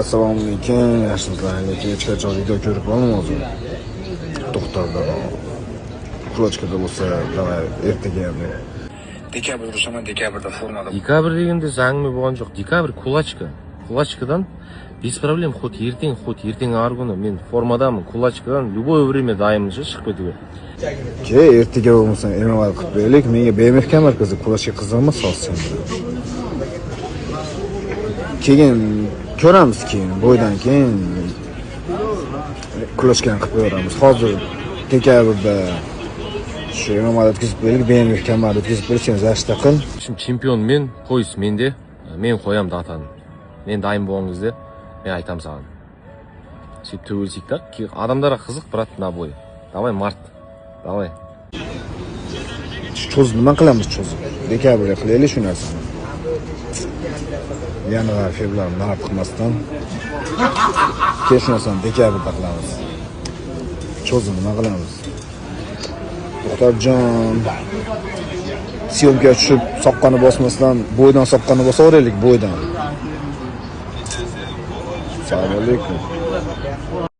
Assalomu alaykum. Yaxshimisizlar? Kechgacha video ko'rib oldim hozir. Doktorda kulochkada bo'lsa, davay ertaga ham. Dekabr urushaman, dekabrda formada. Dekabr deganda zangmi bo'lgan yo'q. Dekabr kulachka. Kulachkadan без проблем хоть ertang arguni men formadaman. Kulachkadan любое время daimlicha chiqib ketaver. Ertaga bo'lmasa, emal qilib beraylik. Menga BMFK markazi kulachka qiziqmas solsin. Keyin ko'ramiz keyin, bo'ydan keyin kulachkani qilib beramiz. Hozir dekabrda shu emal o'tkazib beraylik, BMFK markazi o'tkazib bersin, zashta qil. Şimdi chempion men, poyis menda. Men qo'yam datani. Men daim bo'lingizda men aytam sana. Сөйтіп төбелсек та, адамдарға қызық, брат, на бой. Давай март. Давай. Cho'z nima qilamiz cho'z? Dekabrga qilaylik shu narsani. Yanvar, fevral, mart qilmasdan keyin shu narsani dekabrda qilamiz. Cho'z nima qilamiz? Doktorjon syomkaga tushib, soqqani bosmasdan, bo'ydan soqqani bosaveraylik, bo'ydan. Assalomu alaykum.